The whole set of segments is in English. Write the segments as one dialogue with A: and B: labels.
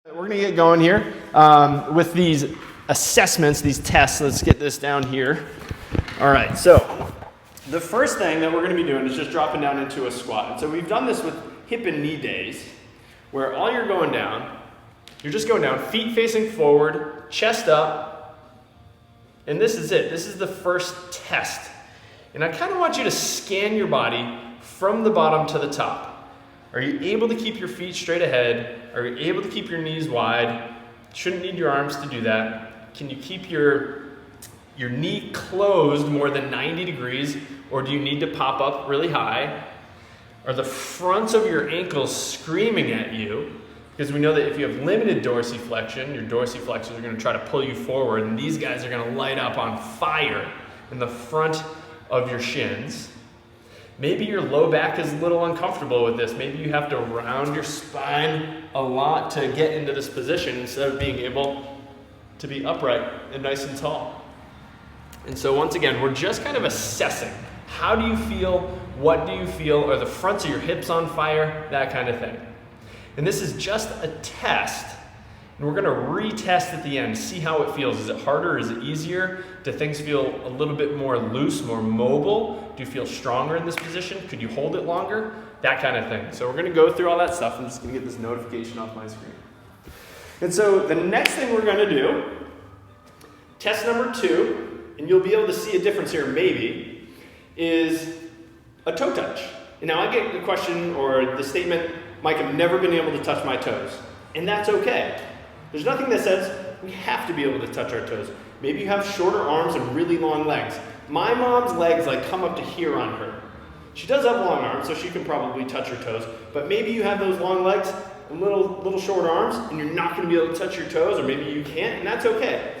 A: We're gonna get going here with these assessments, these tests. Let's get this down here. All right, so the first thing that we're gonna be doing is just dropping down into a squat. And so we've done this with hip and knee days, where all you're going down, you're just going down, feet facing forward, chest up, and this is it. This is the first test. And I kind of want you to scan your body from the bottom to the top. Are you able to keep your feet straight ahead? Are you able to keep your knees wide? Shouldn't need your arms to do that. Can you keep your knee closed more than 90 degrees, or do you need to pop up really high? Are the fronts of your ankles screaming at you? Because we know that if you have limited dorsiflexion, your dorsiflexors are going to try to pull you forward, and these guys are going to light up on fire in the front of your shins. Maybe your low back is a little uncomfortable with this. Maybe you have to round your spine a lot to get into this position instead of being able to be upright and nice and tall. And so once again, we're just kind of assessing. How do you feel? What do you feel? Are the fronts of your hips on fire? That kind of thing. And this is just a test. And we're gonna retest at the end, see how it feels. Is it harder? Is it easier? Do things feel a little bit more loose, more mobile? Do you feel stronger in this position? Could you hold it longer? That kind of thing. So we're gonna go through all that stuff. I'm just gonna get this notification off my screen. And so the next thing we're gonna do, test number 2, and you'll be able to see a difference here maybe, is a toe touch. And now I get the question or the statement, Mike, I've never been able to touch my toes. And that's okay. There's nothing that says we have to be able to touch our toes. Maybe you have shorter arms and really long legs. My mom's legs like come up to here on her. She does have long arms, so she can probably touch her toes, but maybe you have those long legs and little short arms and you're not gonna be able to touch your toes, or maybe you can't, and that's okay.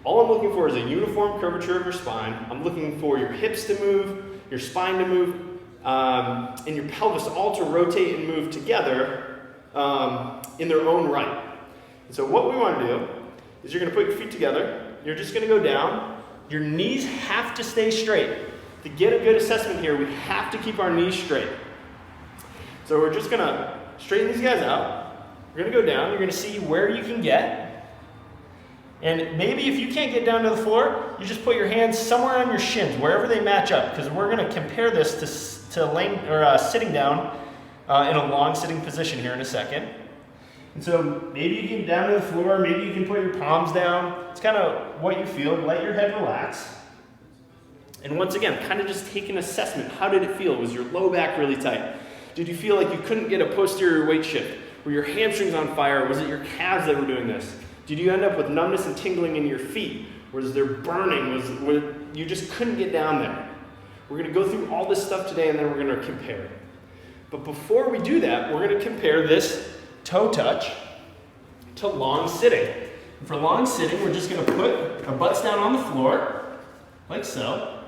A: All I'm looking for is a uniform curvature of your spine. I'm looking for your hips to move, your spine to move, and your pelvis all to rotate and move together in their own right. And so what we want to do is you're going to put your feet together. You're just going to go down. Your knees have to stay straight. To get a good assessment here, we have to keep our knees straight. So we're just going to straighten these guys out. We're going to go down. You're going to see where you can get. And maybe if you can't get down to the floor, you just put your hands somewhere on your shins, wherever they match up, because we're going to compare this to sitting down in a long sitting position here in a second. And so maybe you can get down to the floor, maybe you can put your palms down. It's kind of what you feel. Let your head relax. And once again, kind of just take an assessment. How did it feel? Was your low back really tight? Did you feel like you couldn't get a posterior weight shift? Were your hamstrings on fire? Was it your calves that were doing this? Did you end up with numbness and tingling in your feet? Was there burning? You just couldn't get down there? We're going to go through all this stuff today, and then we're going to compare. But before we do that, we're going to compare this toe touch to long sitting. And for long sitting, we're just going to put our butts down on the floor, like so.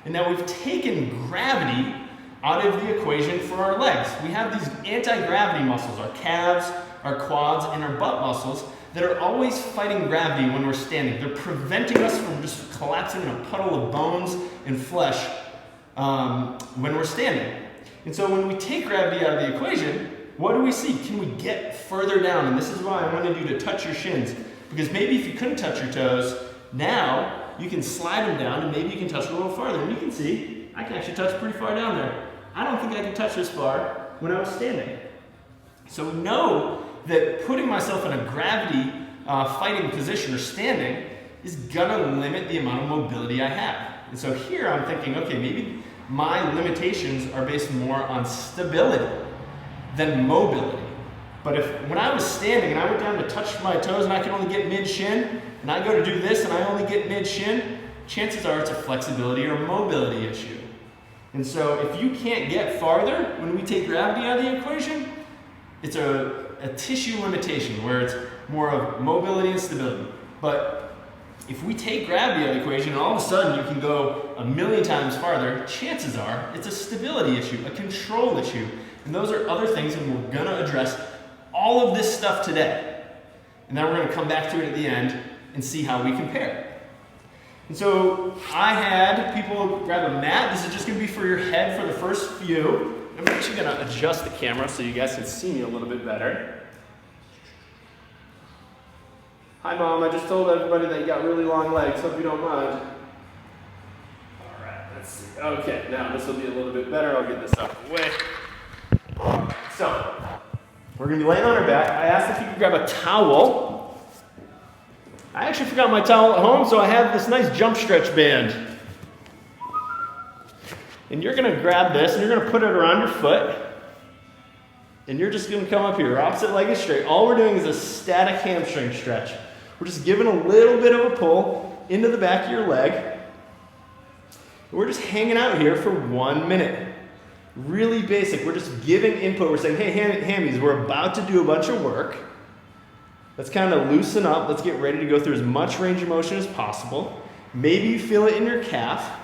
A: And now we've taken gravity out of the equation for our legs. We have these anti-gravity muscles, our calves, our quads, and our butt muscles that are always fighting gravity when we're standing. They're preventing us from just collapsing in a puddle of bones and flesh when we're standing. And so when we take gravity out of the equation, what do we see? Can we get further down? And this is why I wanted you to touch your shins. Because maybe if you couldn't touch your toes, now you can slide them down and maybe you can touch a little farther. And you can see, I can actually touch pretty far down there. I don't think I could touch this far when I was standing. So know that putting myself in a gravity fighting position or standing is gonna limit the amount of mobility I have. And so here I'm thinking, okay, maybe my limitations are based more on stability than mobility. But when I was standing and I went down to touch my toes and I can only get mid-shin, and I go to do this and I only get mid-shin, chances are it's a flexibility or mobility issue. And so if you can't get farther when we take gravity out of the equation, it's a tissue limitation where it's more of mobility and stability. But if we take gravity out of the equation and all of a sudden you can go 1,000,000 times farther, chances are it's a stability issue, a control issue. And those are other things, and we're gonna address all of this stuff today. And then we're gonna come back to it at the end and see how we compare. And so I had people grab a mat. This is just gonna be for your head for the first few. I'm actually gonna adjust the camera so you guys can see me a little bit better. Hi Mom, I just told everybody that you got really long legs, hope you don't mind. All right, let's see. Okay, now this will be a little bit better. I'll get this out of the way. All right, so we're gonna be laying on our back. I asked if you could grab a towel. I actually forgot my towel at home, so I have this nice jump stretch band. And you're gonna grab this and you're gonna put it around your foot. And you're just gonna come up here, opposite leg is straight. All we're doing is a static hamstring stretch. We're just giving a little bit of a pull into the back of your leg. And we're just hanging out here for 1 minute. Really basic, we're just giving input. We're saying, hey, hammies, we're about to do a bunch of work. Let's kind of loosen up. Let's get ready to go through as much range of motion as possible. Maybe you feel it in your calf.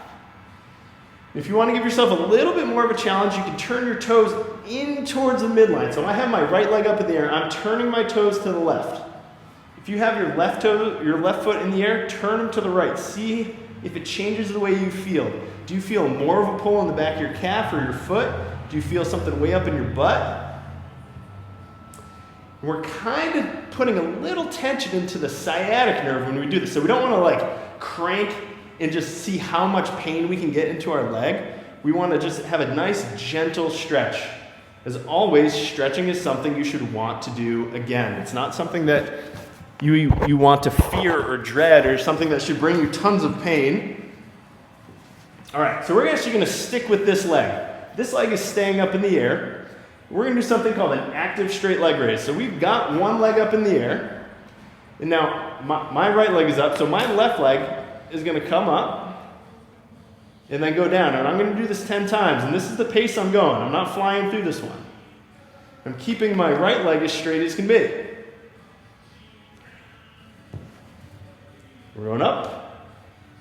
A: If you want to give yourself a little bit more of a challenge, you can turn your toes in towards the midline. So I have my right leg up in the air. I'm turning my toes to the left. If you have your left foot in the air, turn them to the right. See if it changes the way you feel. Do you feel more of a pull in the back of your calf or your foot? Do you feel something way up in your butt? We're kind of putting a little tension into the sciatic nerve when we do this. So we don't want to like crank and just see how much pain we can get into our leg. We want to just have a nice gentle stretch. As always, stretching is something you should want to do again. It's not something that you want to fear or dread or something that should bring you tons of pain. All right, so we're actually going to stick with this leg. This leg is staying up in the air. We're going to do something called an active straight leg raise. So we've got one leg up in the air. And now my right leg is up, so my left leg is going to come up and then go down. And I'm going to do this 10 times. And this is the pace I'm going. I'm not flying through this one. I'm keeping my right leg as straight as can be. We're going up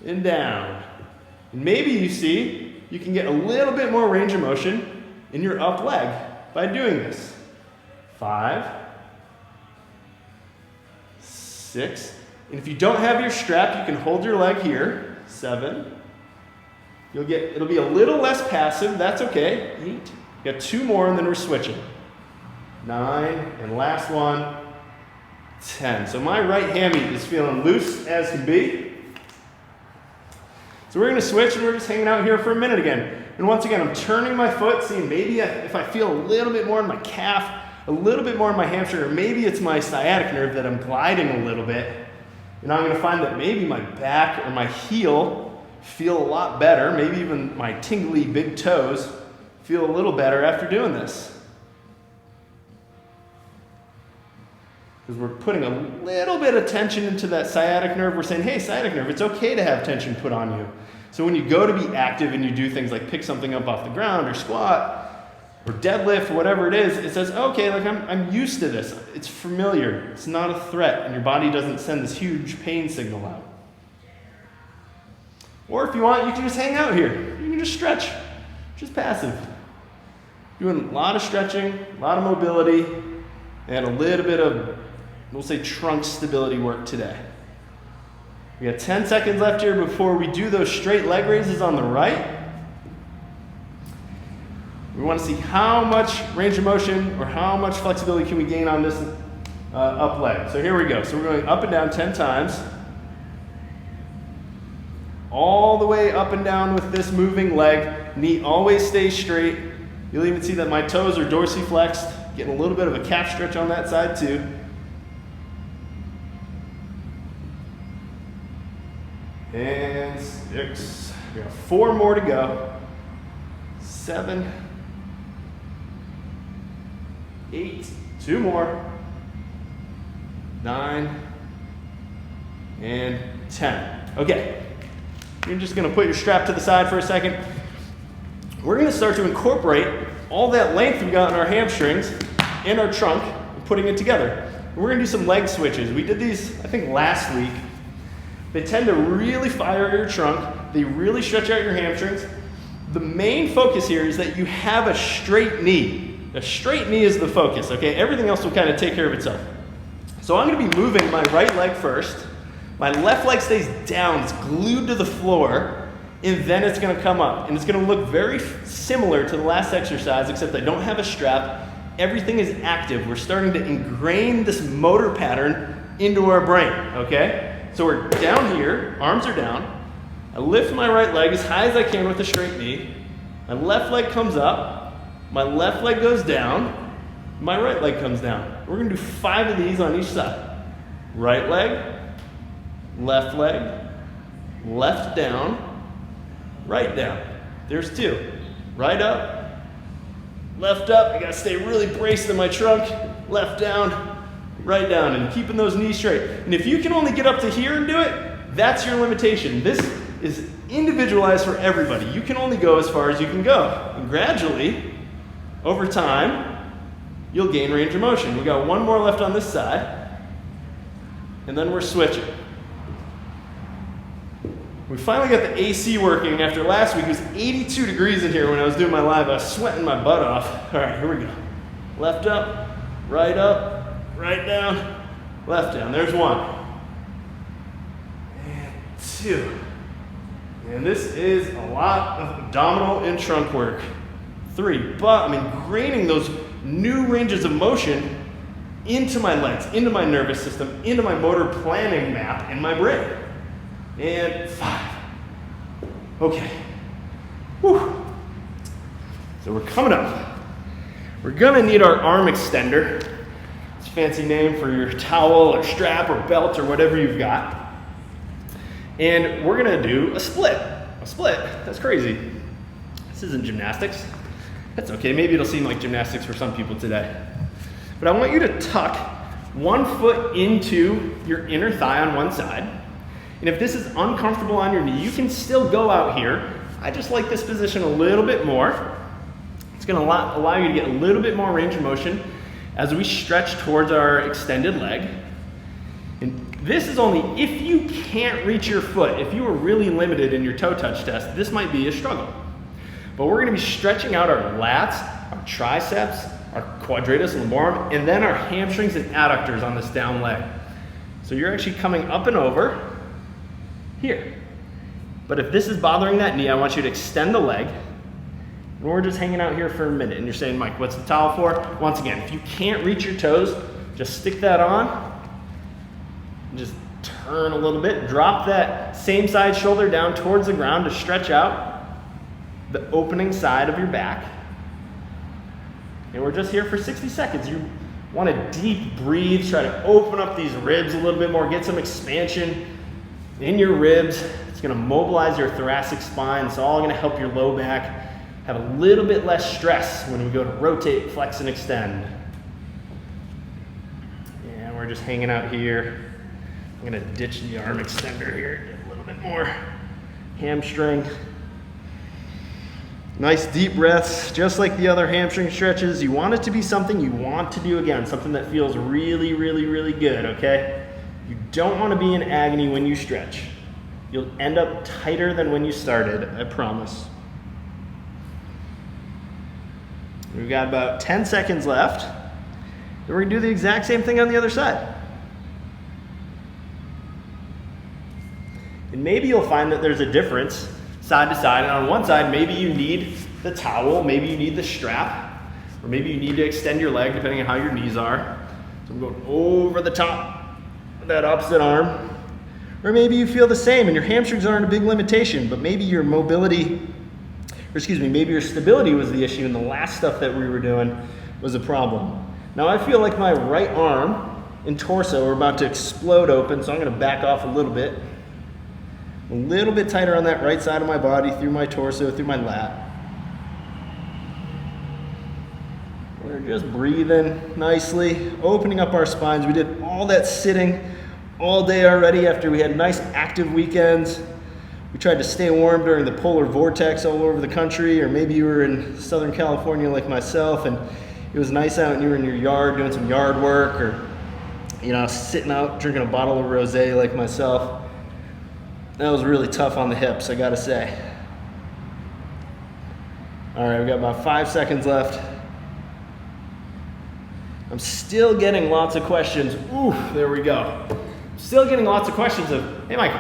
A: and down. And maybe you see you can get a little bit more range of motion in your up leg by doing this. 5, 6, and if you don't have your strap, you can hold your leg here. 7. It'll be a little less passive, that's okay. 8. You got 2 more and then we're switching. 9, and last one, 10. So my right hammy is feeling loose as can be. So we're gonna switch and we're just hanging out here for a minute again. And once again, I'm turning my foot, seeing maybe if I feel a little bit more in my calf, a little bit more in my hamstring, or maybe it's my sciatic nerve that I'm gliding a little bit. And I'm gonna find that maybe my back or my heel feel a lot better, maybe even my tingly big toes feel a little better after doing this. Because we're putting a little bit of tension into that sciatic nerve. We're saying, hey, sciatic nerve, it's okay to have tension put on you. So when you go to be active and you do things like pick something up off the ground or squat or deadlift or whatever it is, it says, okay, like I'm used to this. It's familiar. It's not a threat, and your body doesn't send this huge pain signal out. Or if you want, you can just hang out here. You can just stretch, just passive. Doing a lot of stretching, a lot of mobility, and a little bit of, we'll say, trunk stability work today. We got 10 seconds left here before we do those straight leg raises on the right. We want to see how much range of motion or how much flexibility can we gain on this up leg. So here we go. So we're going up and down 10 times. All the way up and down with this moving leg. Knee always stays straight. You'll even see that my toes are dorsiflexed. Getting a little bit of a calf stretch on that side too. And 6. We got 4 more to go. 7. 8. 2 more. 9. And 10. Okay. You're just going to put your strap to the side for a second. We're going to start to incorporate all that length we got in our hamstrings and our trunk and putting it together. And we're going to do some leg switches. We did these, I think, last week. They tend to really fire your trunk. They really stretch out your hamstrings. The main focus here is that you have a straight knee. A straight knee is the focus, okay? Everything else will kind of take care of itself. So I'm going to be moving my right leg first. My left leg stays down. It's glued to the floor. And then it's going to come up. And it's going to look very similar to the last exercise, except I don't have a strap. Everything is active. We're starting to ingrain this motor pattern into our brain, okay? So we're down here, arms are down. I lift my right leg as high as I can with a straight knee. My left leg comes up. My left leg goes down. My right leg comes down. We're gonna do 5 of these on each side. Right leg, left down, right down. There's 2. Right up, left up. I gotta stay really braced in my trunk. Left down, right down, and keeping those knees straight. And if you can only get up to here and do it, that's your limitation. This is individualized for everybody. You can only go as far as you can go. And gradually, over time, you'll gain range of motion. We got 1 more left on this side, and then we're switching. We finally got the AC working after last week. It was 82 degrees in here when I was doing my live. I was sweating my butt off. All right, here we go. Left up, right down, left down. There's 1. And 2. And this is a lot of abdominal and trunk work. 3, but I'm ingraining those new ranges of motion into my legs, into my nervous system, into my motor planning map in my brain. And 5. Okay. Whew. So we're coming up. We're gonna need our arm extender. It's a fancy name for your towel or strap or belt or whatever you've got. And we're gonna do a split. A split? That's crazy. This isn't gymnastics. That's okay, maybe it'll seem like gymnastics for some people today. But I want you to tuck 1 foot into your inner thigh on one side. And if this is uncomfortable on your knee, you can still go out here. I just like this position a little bit more. It's gonna allow you to get a little bit more range of motion as we stretch towards our extended leg. And this is only if you can't reach your foot. If you were really limited in your toe touch test, this might be a struggle. But we're gonna be stretching out our lats, our triceps, our quadratus lumborum, and then our hamstrings and adductors on this down leg. So you're actually coming up and over here. But if this is bothering that knee, I want you to extend the leg. And we're just hanging out here for a minute. And you're saying, Mike, what's the towel for? Once again, if you can't reach your toes, just stick that on. And just turn a little bit. Drop that same side shoulder down towards the ground to stretch out the opening side of your back. And we're just here for 60 seconds. You want to deep breathe, try to open up these ribs a little bit more, get some expansion in your ribs. It's going to mobilize your thoracic spine. It's all going to help your low back have a little bit less stress when we go to rotate, flex, and extend. And we're just hanging out here. I'm going to ditch the arm extender here, get a little bit more hamstring. Nice deep breaths, just like the other hamstring stretches. You want it to be something you want to do again, something that feels really, really, really good, okay? You don't want to be in agony when you stretch. You'll end up tighter than when you started, I promise. We've got about 10 seconds left. Then we're gonna do the exact same thing on the other side. And maybe you'll find that there's a difference side to side. And on one side, maybe you need the towel, maybe you need the strap, or maybe you need to extend your leg depending on how your knees are. So I'm going over the top of that opposite arm. Or maybe you feel the same and your hamstrings aren't a big limitation, but maybe your mobility, maybe your stability was the issue and the last stuff that we were doing was a problem. Now I feel like my right arm and torso are about to explode open, so I'm gonna back off a little bit. A little bit tighter on that right side of my body, through my torso, through my lat. We're just breathing nicely, opening up our spines. We did all that sitting all day already after we had nice active weekends. We tried to stay warm during the polar vortex all over the country, or maybe you were in Southern California like myself and it was nice out and you were in your yard doing some yard work, or sitting out drinking a bottle of rosé like myself. That was really tough on the hips, I gotta say. All right, we got about 5 seconds left. I'm still getting lots of questions. Ooh, there we go. Still getting lots of questions of, hey Mike,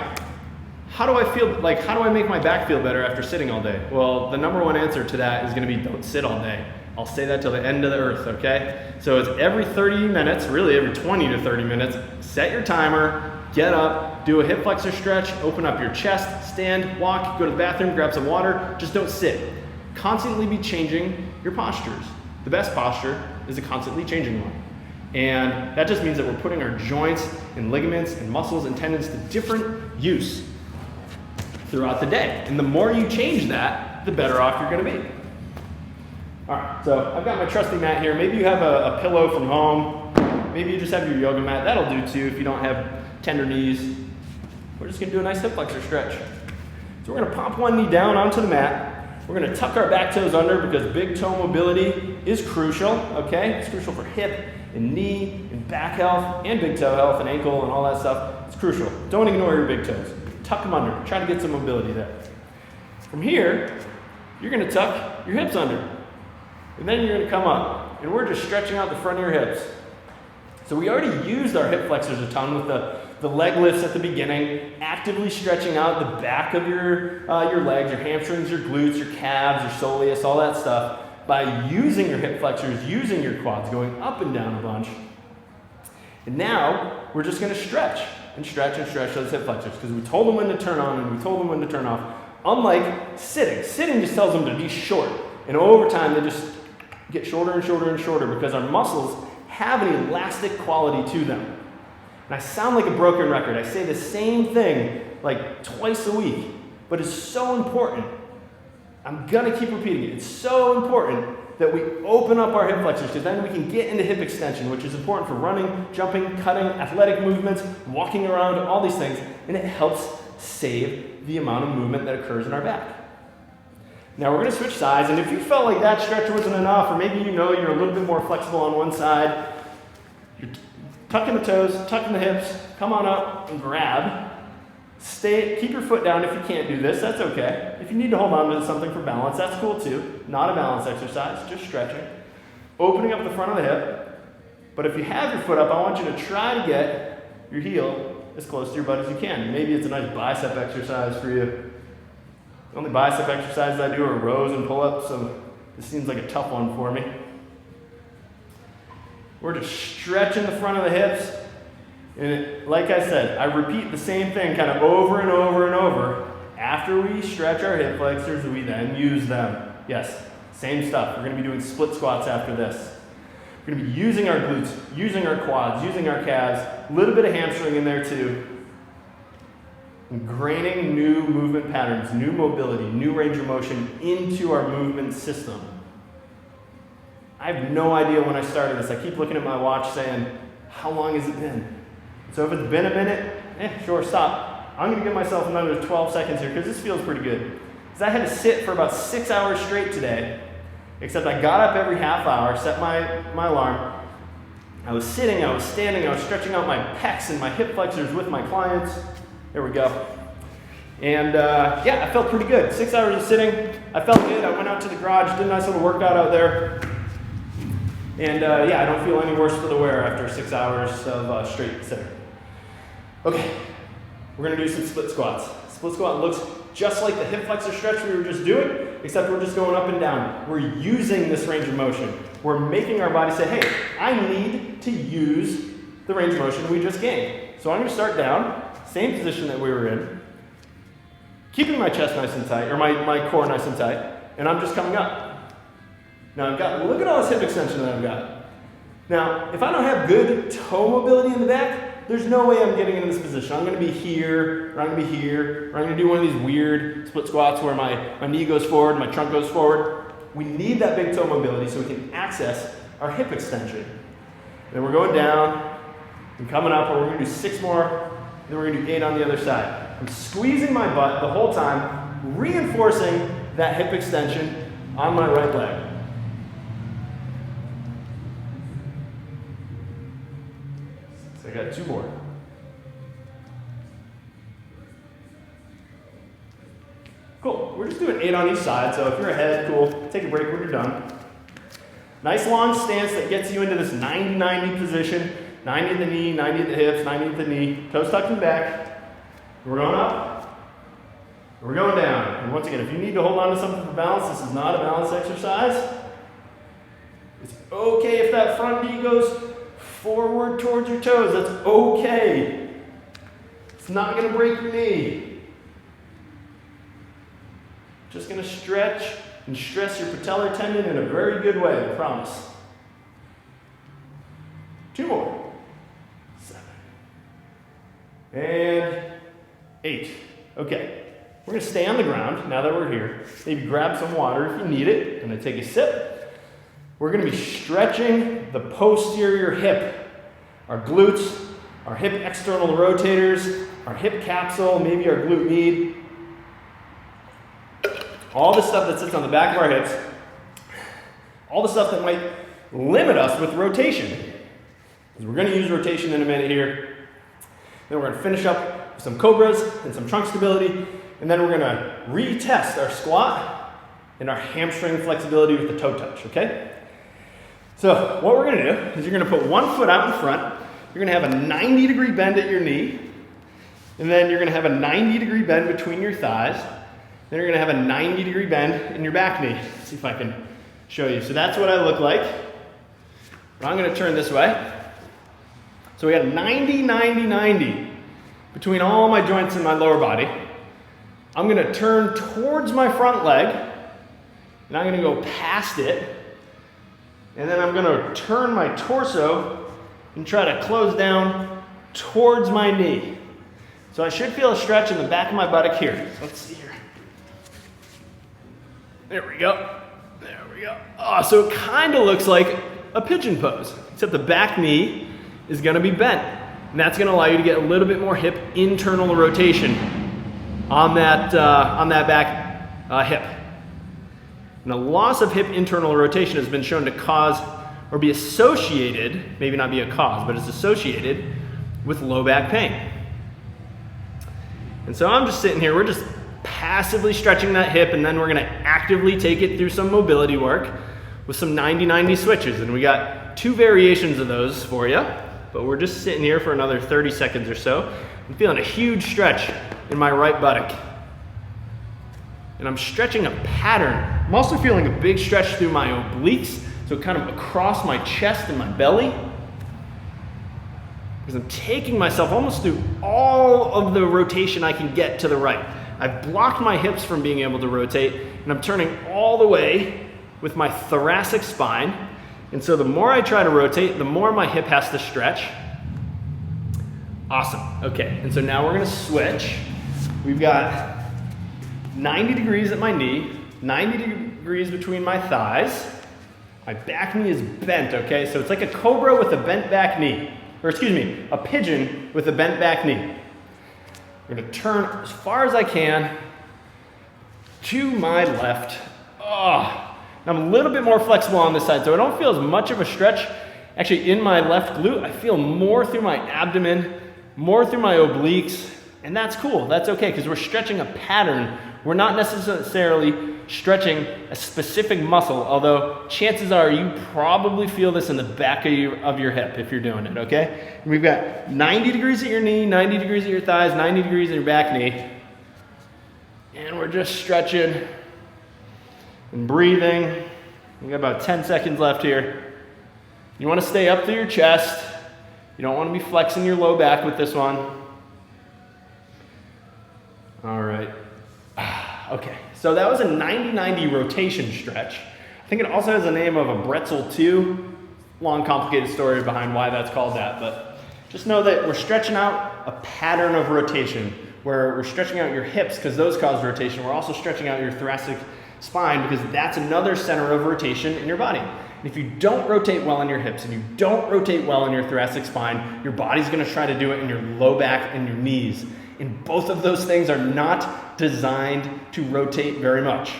A: how do I make my back feel better after sitting all day? Well, the number one answer to that is gonna be don't sit all day. I'll say that till the end of the earth, okay? So it's every 30 minutes, really every 20 to 30 minutes, set your timer, get up, do a hip flexor stretch, open up your chest, stand, walk, go to the bathroom, grab some water, just don't sit. Constantly be changing your postures. The best posture is a constantly changing one. And that just means that we're putting our joints and ligaments and muscles and tendons to different use throughout the day. And the more you change that, the better off you're gonna be. All right, so I've got my trusty mat here. Maybe you have a pillow from home. Maybe you just have your yoga mat. That'll do too if you don't have tender knees. We're just gonna do a nice hip flexor stretch. So we're gonna pop one knee down onto the mat. We're gonna tuck our back toes under because big toe mobility is crucial, okay? It's crucial for hip and knee and back health and big toe health and ankle and all that stuff. It's crucial. Don't ignore your big toes. Tuck them under. Try to get some mobility there. From here, you're gonna tuck your hips under. And then you're gonna come up. And we're just stretching out the front of your hips. So we already used our hip flexors a ton with the leg lifts at the beginning, actively stretching out the back of your legs, your hamstrings, your glutes, your calves, your soleus, all that stuff, by using your hip flexors, using your quads, going up and down a bunch. And now we're just gonna stretch and stretch and stretch those hip flexors because we told them when to turn on and we told them when to turn off. Unlike sitting. Sitting just tells them to be short. And over time, they just get shorter and shorter and shorter because our muscles have an elastic quality to them. And I sound like a broken record. I say the same thing like twice a week, but it's so important. I'm gonna keep repeating it. It's so important that we open up our hip flexors because then we can get into hip extension, which is important for running, jumping, cutting, athletic movements, walking around, all these things, and it helps save the amount of movement that occurs in our back. Now we're gonna switch sides, and if you felt like that stretch wasn't enough, or maybe you know you're a little bit more flexible on one side, you're tucking the toes, tucking the hips, come on up and grab. Keep your foot down if you can't do this, that's okay. If you need to hold on to something for balance, that's cool too. Not a balance exercise, just stretching. Opening up the front of the hip, but if you have your foot up, I want you to try to get your heel as close to your butt as you can. Maybe it's a nice bicep exercise for you. The only bicep exercises I do are rows and pull-ups, so this seems like a tough one for me. We're just stretching the front of the hips. And like I said, I repeat the same thing kind of over and over and over. After we stretch our hip flexors, we then use them. Yes, same stuff. We're going to be doing split squats after this. We're going to be using our glutes, using our quads, using our calves, a little bit of hamstring in there too. Ingraining new movement patterns, new mobility, new range of motion into our movement system. I have no idea when I started this. I keep looking at my watch saying, how long has it been? So if it's been a minute, sure, stop. I'm gonna give myself another 12 seconds here because this feels pretty good. Because I had to sit for about 6 hours straight today, except I got up every half hour, set my alarm. I was sitting, I was standing, I was stretching out my pecs and my hip flexors with my clients. There we go. And yeah, I felt pretty good. 6 hours of sitting, I felt good. I went out to the garage, did a nice little workout out there. And yeah, I don't feel any worse for the wear after 6 hours of straight sitting. Okay, we're gonna do some split squats. Split squat looks just like the hip flexor stretch we were just doing, except we're just going up and down. We're using this range of motion. We're making our body say, hey, I need to use the range of motion we just gained. So I'm gonna start down, same position that we were in, keeping my chest nice and tight, or my core nice and tight, and I'm just coming up. Now look at all this hip extension that I've got. Now, if I don't have good toe mobility in the back, there's no way I'm getting into this position. I'm gonna be here, or I'm gonna be here, or I'm gonna do one of these weird split squats where my knee goes forward, my trunk goes forward. We need that big toe mobility so we can access our hip extension. Then we're going down and coming up, and we're gonna do 6 more, then we're gonna do 8 on the other side. I'm squeezing my butt the whole time, reinforcing that hip extension on my right leg. So I got 2 more. Cool, we're just doing 8 on each side, so if you're ahead, cool, take a break when you're done. Nice long stance that gets you into this 90-90 position, 90 at the knee, 90 at the hips, 90 at the knee, toes tucked in back. We're going up, we're going down. And once again, if you need to hold on to something for balance, this is not a balance exercise. It's okay if that front knee goes forward towards your toes. That's okay. It's not going to break your knee. Just going to stretch and stress your patellar tendon in a very good way, I promise. 2 more. 7. And 8. Okay. We're going to stay on the ground now that we're here. Maybe grab some water if you need it. I'm going to take a sip. We're going to be stretching the posterior hip, our glutes, our hip external rotators, our hip capsule, maybe our glute med. All the stuff that sits on the back of our hips, all the stuff that might limit us with rotation. Because we're going to use rotation in a minute here. Then we're going to finish up with some cobras and some trunk stability. And then we're going to retest our squat and our hamstring flexibility with the toe touch, okay? So what we're going to do is you're going to put one foot out in front. You're going to have a 90-degree bend at your knee. And then you're going to have a 90-degree bend between your thighs. Then you're going to have a 90-degree bend in your back knee. Let's see if I can show you. So that's what I look like. But I'm going to turn this way. So we got 90, 90, 90 between all my joints in my lower body. I'm going to turn towards my front leg, and I'm going to go past it. And then I'm going to turn my torso and try to close down towards my knee. So I should feel a stretch in the back of my buttock here. So let's see here. There we go. There we go. Oh, so it kind of looks like a pigeon pose, except the back knee is going to be bent. And that's going to allow you to get a little bit more hip internal rotation on that back hip. And the loss of hip internal rotation has been shown to cause or be associated, maybe not be a cause, but it's associated with low back pain. And so I'm just sitting here, we're just passively stretching that hip, and then we're gonna actively take it through some mobility work with some 90-90 switches. And we got 2 variations of those for you, but we're just sitting here for another 30 seconds or so. I'm feeling a huge stretch in my right buttock. And I'm stretching a pattern. I'm also feeling a big stretch through my obliques, so kind of across my chest and my belly. Because I'm taking myself almost through all of the rotation I can get to the right. I've blocked my hips from being able to rotate, and I'm turning all the way with my thoracic spine. And so the more I try to rotate, the more my hip has to stretch. Awesome. Okay, and so now we're gonna switch. We've got 90 degrees at my knee, 90 degrees between my thighs. My back knee is bent, okay? So it's like a cobra with a bent back knee. Or excuse me, a pigeon with a bent back knee. I'm gonna turn as far as I can to my left. Oh, I'm a little bit more flexible on this side, so I don't feel as much of a stretch. Actually, in my left glute, I feel more through my abdomen, more through my obliques, and that's cool, that's okay, because we're stretching a pattern. We're not necessarily stretching a specific muscle, although chances are you probably feel this in the back of your hip if you're doing it, okay? And we've got 90 degrees at your knee, 90 degrees at your thighs, 90 degrees at your back knee. And we're just stretching and breathing. We got about 10 seconds left here. You want to stay up through your chest. You don't want to be flexing your low back with this one. All right. Okay, so that was a 90-90 rotation stretch. I think it also has the name of a bretzel too. Long, complicated story behind why that's called that, but just know that we're stretching out a pattern of rotation where we're stretching out your hips because those cause rotation. We're also stretching out your thoracic spine because that's another center of rotation in your body. And if you don't rotate well in your hips and you don't rotate well in your thoracic spine, your body's gonna try to do it in your low back and your knees. And both of those things are not designed to rotate very much.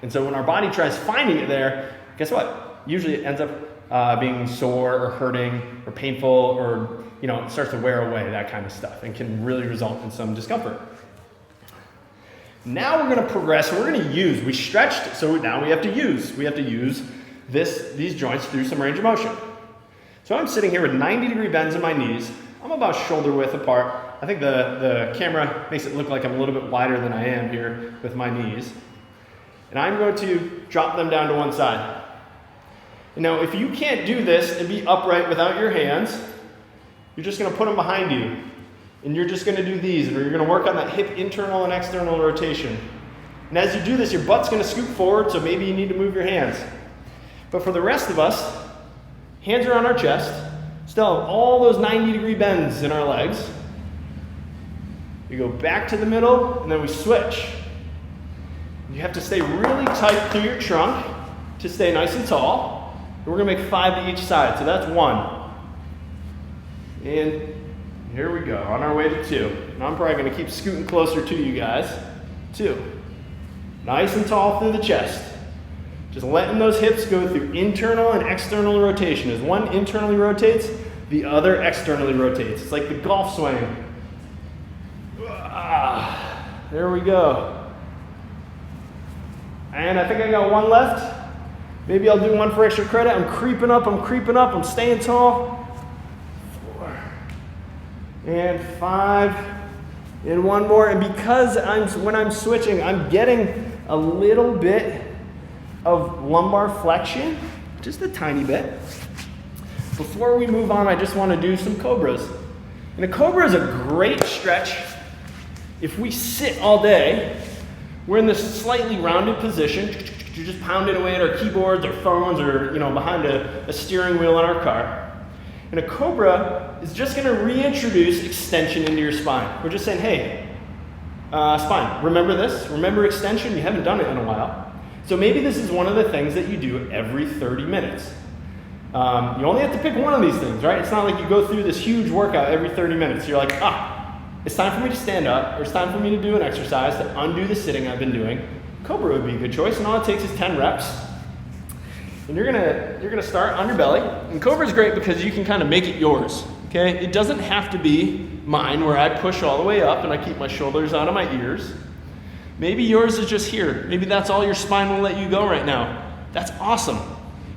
A: And so when our body tries finding it there, guess what? Usually it ends up being sore or hurting or painful or, you know, it starts to wear away, that kind of stuff, and can really result in some discomfort. Now we're gonna progress, we're gonna use, we stretched, so now we have to use these joints through some range of motion. So I'm sitting here with 90-degree bends in my knees. I'm about shoulder width apart. I think the camera makes it look like I'm a little bit wider than I am here with my knees. And I'm going to drop them down to one side. Now, if you can't do this and be upright without your hands, you're just going to put them behind you. And you're just going to do these, and you're going to work on that hip internal and external rotation. And as you do this, your butt's going to scoop forward, so maybe you need to move your hands. But for the rest of us, hands are on our chest, still have all those 90-degree bends in our legs. We go back to the middle, and then we switch. You have to stay really tight through your trunk to stay nice and tall. And we're going to make 5 to each side, so that's 1. And here we go, on our way to 2. And I'm probably going to keep scooting closer to you guys. 2. Nice and tall through the chest. Just letting those hips go through internal and external rotation. As one internally rotates, the other externally rotates. It's like the golf swing. There we go. And I think I got 1 left. Maybe I'll do 1 for extra credit. I'm creeping up, I'm staying tall. 4. And 5. And 1 more. And because when I'm switching, I'm getting a little bit of lumbar flexion, just a tiny bit. Before we move on, I just want to do some cobras. And a cobra is a great stretch. If we sit all day, we're in this slightly rounded position. You're just pounding away at our keyboards or phones or behind a steering wheel in our car. And a cobra is just going to reintroduce extension into your spine. We're just saying, hey, spine, remember this? Remember extension? You haven't done it in a while. So maybe this is one of the things that you do every 30 minutes. You only have to pick one of these things, right? It's not like you go through this huge workout every 30 minutes. You're like, it's time for me to stand up, or it's time for me to do an exercise to undo the sitting I've been doing. Cobra would be a good choice, and all it takes is 10 reps. And you're gonna start on your belly. And Cobra is great because you can kind of make it yours, okay? It doesn't have to be mine where I push all the way up and I keep my shoulders out of my ears. Maybe yours is just here. Maybe that's all your spine will let you go right now. That's awesome,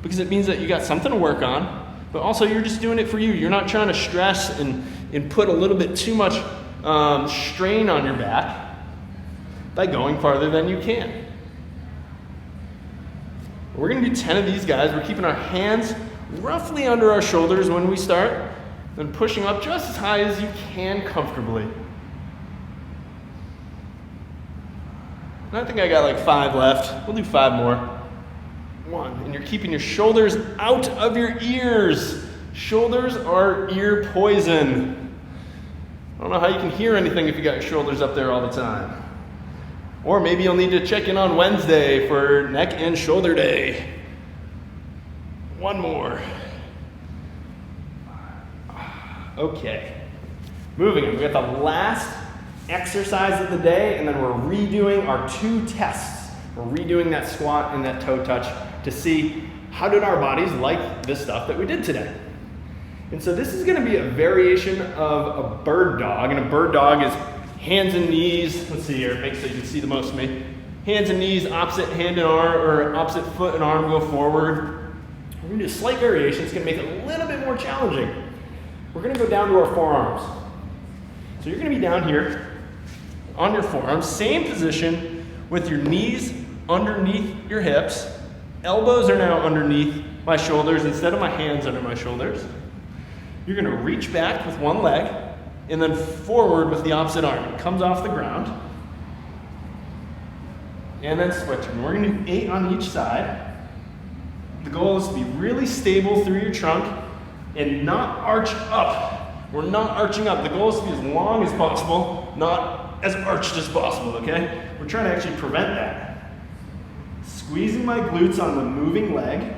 A: because it means that you got something to work on, but also you're just doing it for you. You're not trying to stress and put a little bit too much strain on your back by going farther than you can. We're going to do 10 of these guys. We're keeping our hands roughly under our shoulders when we start, then pushing up just as high as you can comfortably. And I think I got like 5 left. We'll do 5 more. 1, and you're keeping your shoulders out of your ears. Shoulders are ear poison. I don't know how you can hear anything if you got your shoulders up there all the time. Or maybe you'll need to check in on Wednesday for neck and shoulder day. 1 more. Okay. Moving on. We got the last exercise of the day, and then we're redoing our 2 tests. We're redoing that squat and that toe touch to see how did our bodies like this stuff that we did today. And so this is going to be a variation of a bird dog, and a bird dog is hands and knees. Let's see here, make so you can see the most of me. Hands and knees, opposite hand and arm, or opposite foot and arm go forward. We're going to do a slight variation. It's going to make it a little bit more challenging. We're going to go down to our forearms. So you're going to be down here on your forearms, same position with your knees underneath your hips. Elbows are now underneath my shoulders instead of my hands under my shoulders. You're going to reach back with one leg and then forward with the opposite arm. It comes off the ground. And then switching. We're going to do 8 on each side. The goal is to be really stable through your trunk and not arch up. We're not arching up. The goal is to be as long as possible, not as arched as possible, okay? We're trying to actually prevent that. Squeezing my glutes on the moving leg.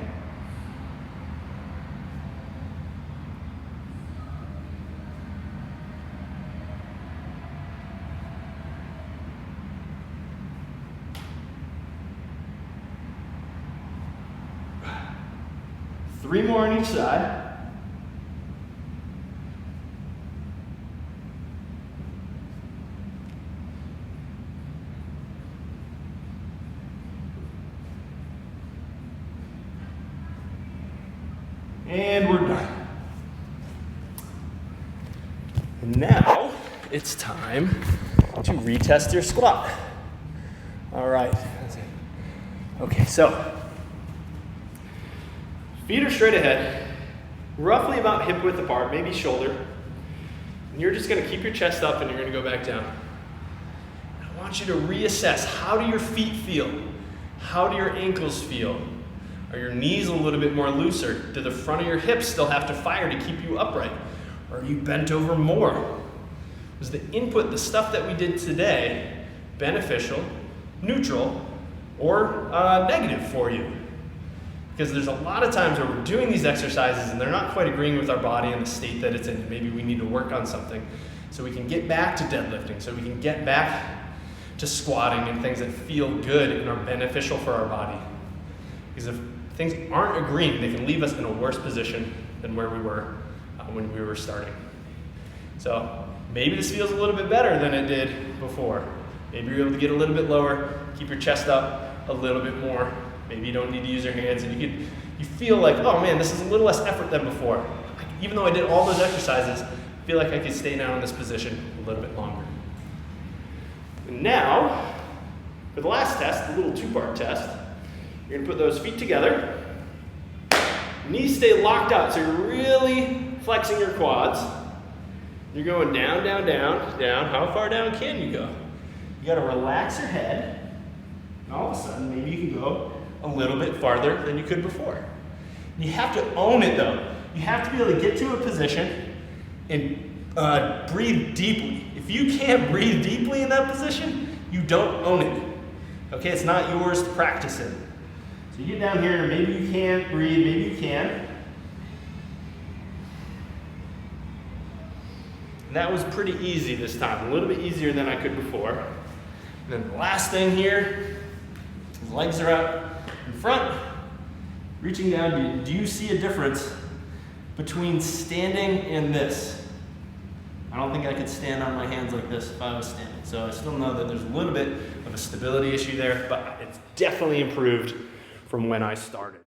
A: Three more on each side. And we're done. And now it's time to retest your squat. All right. Okay, so Feet are straight ahead, roughly about hip width apart, maybe shoulder. And you're just gonna keep your chest up and you're gonna go back down. I want you to reassess, how do your feet feel? How do your ankles feel? Are your knees a little bit more looser? Do the front of your hips still have to fire to keep you upright? Or are you bent over more? Was the input, the stuff that we did today, beneficial, neutral, or negative for you? Because there's a lot of times where we're doing these exercises and they're not quite agreeing with our body and the state that it's in. Maybe we need to work on something so we can get back to deadlifting, so we can get back to squatting and things that feel good and are beneficial for our body. Because if things aren't agreeing, they can leave us in a worse position than where we were when we were starting. So maybe this feels a little bit better than it did before. Maybe you're able to get a little bit lower, keep your chest up a little bit more. Maybe you don't need to use your hands, and you feel like, oh man, this is a little less effort than before. Even though I did all those exercises, I feel like I could stay down in this position a little bit longer. And now, for the last test, the little two-part test, you're gonna put those feet together. Knees stay locked out, so you're really flexing your quads. You're going down, down, down, down. How far down can you go? You gotta relax your head, and all of a sudden, maybe you can go a little bit farther than you could before. You have to own it though. You have to be able to get to a position and breathe deeply. If you can't breathe deeply in that position, you don't own it. Okay, it's not yours to practice it. So you get down here and maybe you can't breathe, maybe you can. And that was pretty easy this time, a little bit easier than I could before. And then the last thing here, his legs are out in front, reaching down. Do you see a difference between standing and this? I don't think I could stand on my hands like this if I was standing. So I still know that there's a little bit of a stability issue there, but it's definitely improved from when I started.